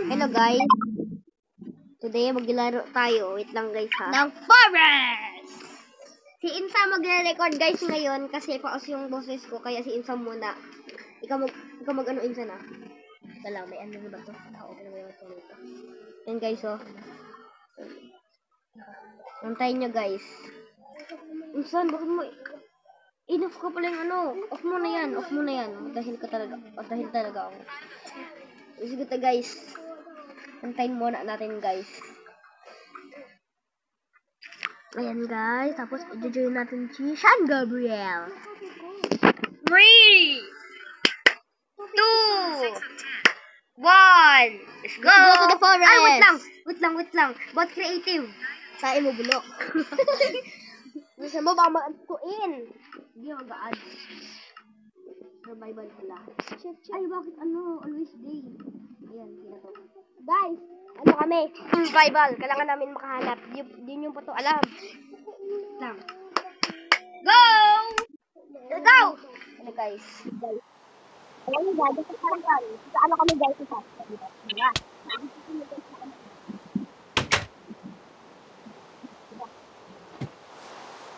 Hello guys. Today maglaro tayo. Wait lang guys ha. Ng forest! Si Insa magre-record guys ngayon kasi paus yung boses ko kaya si Insa muna. Ikaw mag ano Insa na? Ito lang, may ano ba ito? Okay na ba ito? Yan guys oh. Antayin nyo guys. Insan, bakit mo enough ka pala yung ano. Off mo na yan. Dahil talaga ako. Sige to guys. Antayin muna natin guys. Ayan guys. Tapos i-join natin si Sean Gabriel. 3, 2, 1, let's go! Let's go to the forest! Ay, wait lang. But creative. Sain mo bulok. Gusto mo baka mag-antuin. Hindi mag-add. Survival pala. Ay, bakit ano? Always day. Ayan, sila to. Guys, ano kami? Survival. Kailangan namin makahanap. Di nyo pa to alam. Lang. Go! Let's go! Ano guys? Ayan guys, ito parang sa ano kami guys ito. Diba?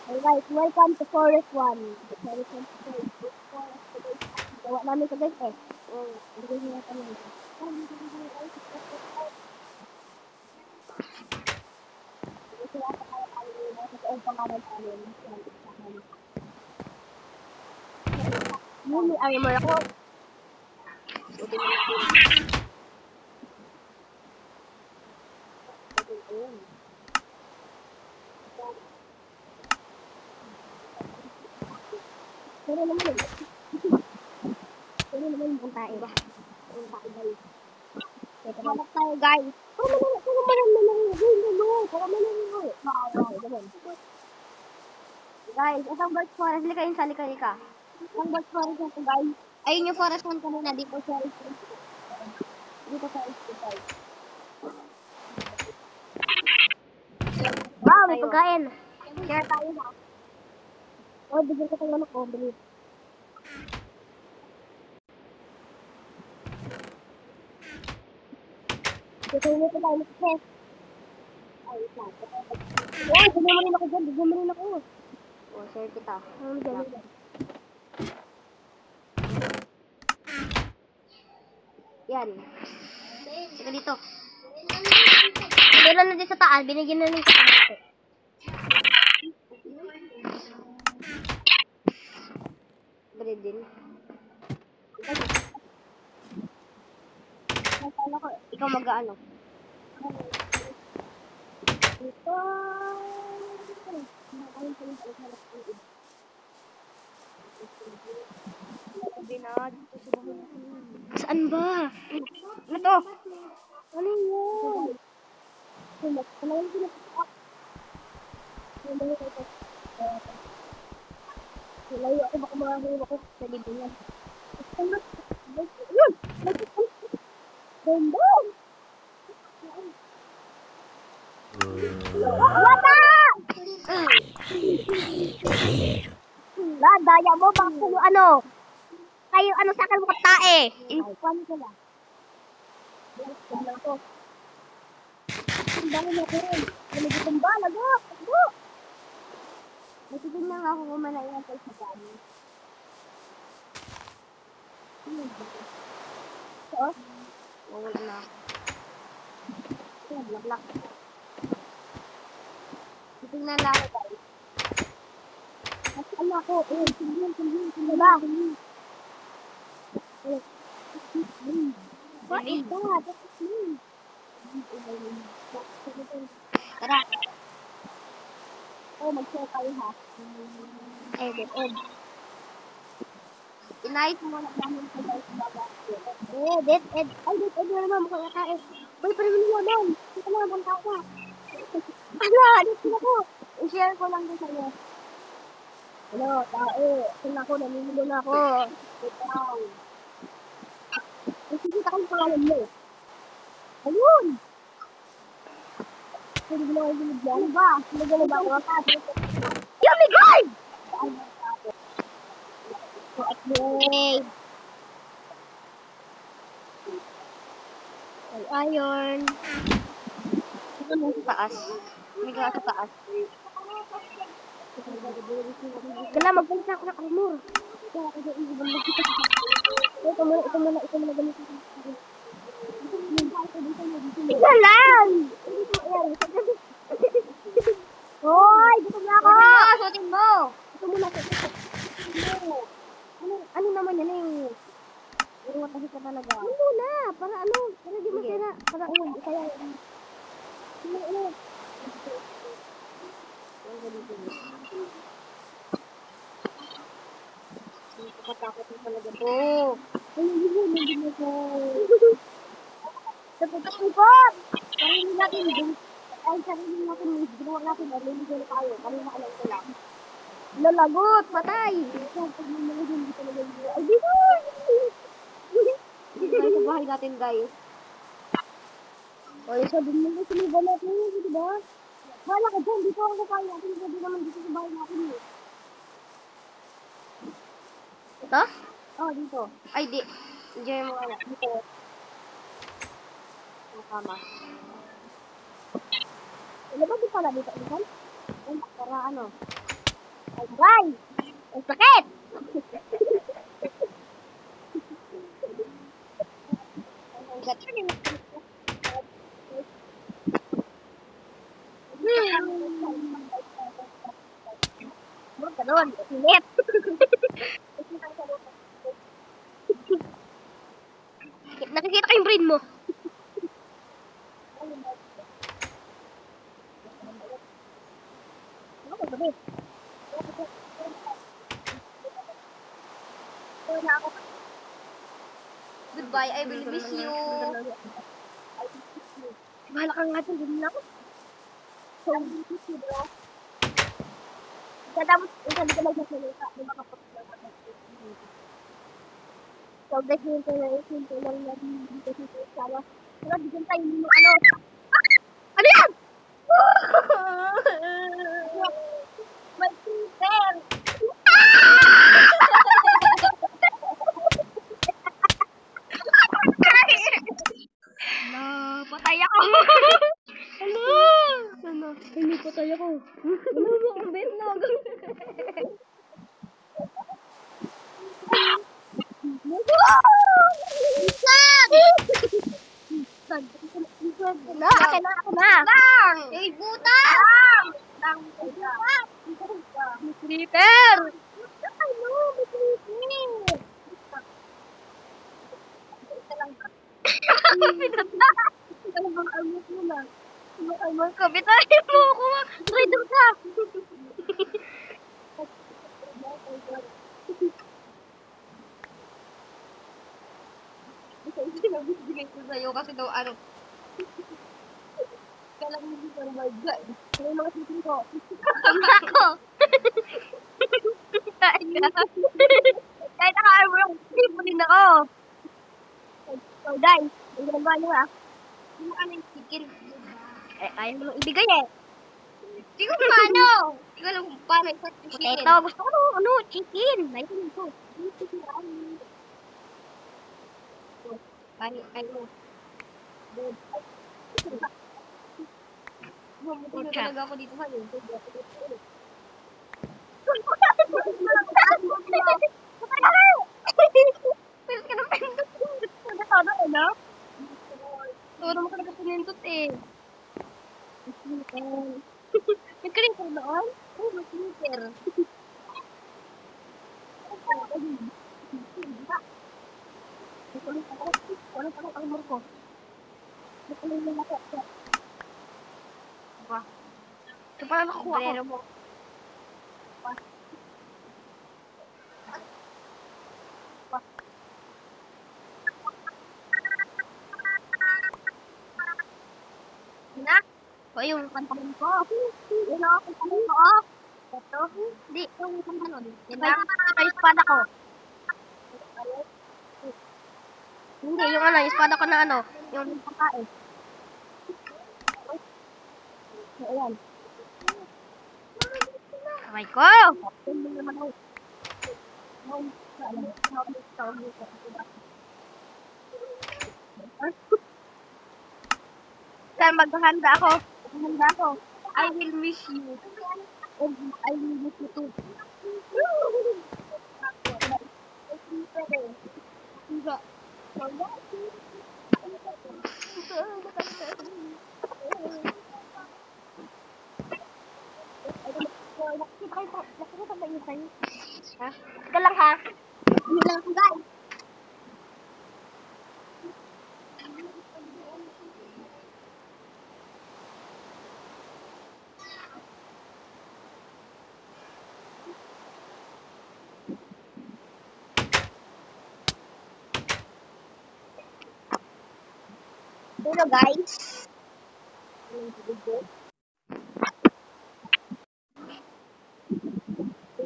Alright, welcome to Forest 1. Gawa namin ito guys eh. Hindi nyo natin ito. Mumi armor ako. Pero naman yung tayo ba? Yung tayo guys. Hanap tayo guys. Guys, isang bird forest. Halika. Isang bird forest na ito guys. Ayun yung forest one kanina. Dito sa guys. Wow, may pagkain. Share tayo ha. Oh, bigyan ko tayo ng bilis. Ito tayo ng stress. Ay, isang. Oh, bigyan mo rin ako. Oh, share kita. Yan. Sige dito. Meron na din sa taas. Binigyan na rin sa taas. Bread din. Ikaw mag-ano? Ito. Saan ba? Ano to? Ano yun? Layo ako baka makahulog ako sa libingan. Yun! Ganda! Wata! Daya mo baka kayo ano? Kayo ano sa akin mo tae? Ipan ko lang. Ang dami na ko rin. Nalagitong ba? Lagok! Nasigin lang ako kumalayan kayo sa dami. So? Wawag na. Black. Tingnan lang ako guys. Nasaan ako? Diba? What is that? Tara. Oh, mag-share tayo ha. Edit. Inayos mo lang namin sa guys baba. Edit. Ay, edit na naman. Mukhang nakain. Uy, parang naman. Ito na naman tao ka. Edit na ko. I-share ko lang din sa'yo. Hello, tao. Saan ako? Namimilo na ako. Ikaw. Nakikita ko yung pangalan mo. Ayun! Ano ba? Ano ba? Yummy guys! Okay. Ay, iron. Ito na sa taas. May gawa sa taas. Kala, magpalit na ako ng armor. Kaya ako dyan, ibang magkita. Ito muna ganito. Ika lang! Hoy! Gutom na ako! Suotin mo! Ito muna. Ano naman yan eh? Iwan kasi ka talaga. Ano muna? Para ano? Para di masira. Para ano? Kaya ano? Nakatakot na talaga to. Ay, hindi mo ko. Tapos-tapos! Sarili natin, sarili natin, ginawa natin, sarili tayo. Kanina alam ko lang. Lalagot! Patay! Ay, dito! Dito tayo sa bahay natin, guys. O, yung sabi mo na siniba natin yun, di ba? Wala ka dyan, dito ako kaya natin. Sabi naman dito sa bahay natin yun. Ito? Oh, dito. Ay, di. Diyan mo wala. Dito. Ang kama. Ano ba dito pala dito? Dito? Ay, para ano? Ay, guys! Ang sakit! Ang sakit. Ganun, silip. Nakikita ko yung brain mo. Goodbye, I will miss you. Bahala ka nga dyan, din lang. So, bro. Tapos, sabi ko lang sa salita, di ba kapag so, guys, yung lang natin dito sa sala. Pero, bigyan tayo ng ano. Ano yan? My sister! No, patay ako. Ano? Ano? Hindi patay ako. Ano mo kung betnog? Na, akin na. Lang! Eh, buta! Lang! Liter! Ano? Pinagda! Ko, bitayin mo ako. Rider ka. Bigay ko sa'yo kasi daw ano. Kailangan mo dito ng barga. Kaya yung mga sitin ko. Ako! Kahit naka-armor ako, hindi po din ako. So, guys, ang ginagawa nyo ha. Ano ano yung chicken? Eh, ayaw mo nang ibigay eh. Hindi ko paano. Hindi ko alam kung paano isat yung chicken. Potato, gusto ko ano, chicken. Naitin ko. Ano? Mamuti na Pork talaga ako dito sa'yo. Pero ka naman. Todo, ano? Todo mo talaga pinindot eh. Nagkaling ko doon? Oh, mag-sneaker. Wala pa ang armor ko. Nagkaling lang ako. Diba? Ito pala nakukuha ko. Sombrero mo. Na? O yung pantalon ko. Yun ako, pantalon ko. Ito? Hindi, yung pantalon. Ito yung espada ko. Hindi, yung ano, yung espada ko na ano. Yung pangkain. Ayan. Kamay ko! maghahanda ako. Maghahanda ako. I will miss you. And I will miss you too. Ha? Teka lang ha. Hindi lang ako guys. Pero guys,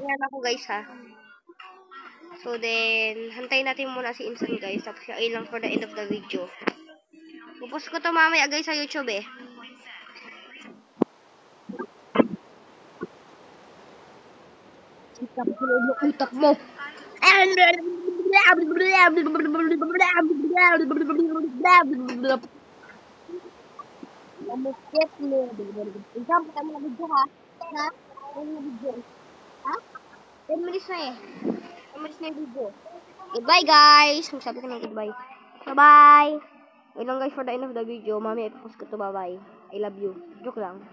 tingnan ako guys ha. So then, hantayin natin muna si Insan guys. Tapos siya lang for the end of the video. Pupost ko to mamaya guys sa YouTube eh. Sikap ko yung utak mo. Mamukit mo. Isang pa kami na video ha. Ha? Ano yung video? Ha? 10 minutes na eh. 10 minutes na yung video. Goodbye guys. Magsabi ko na goodbye. Bye-bye. Wait lang guys for the end of the video. Mami, ipopost ko to. Bye-bye. I love you. Joke lang.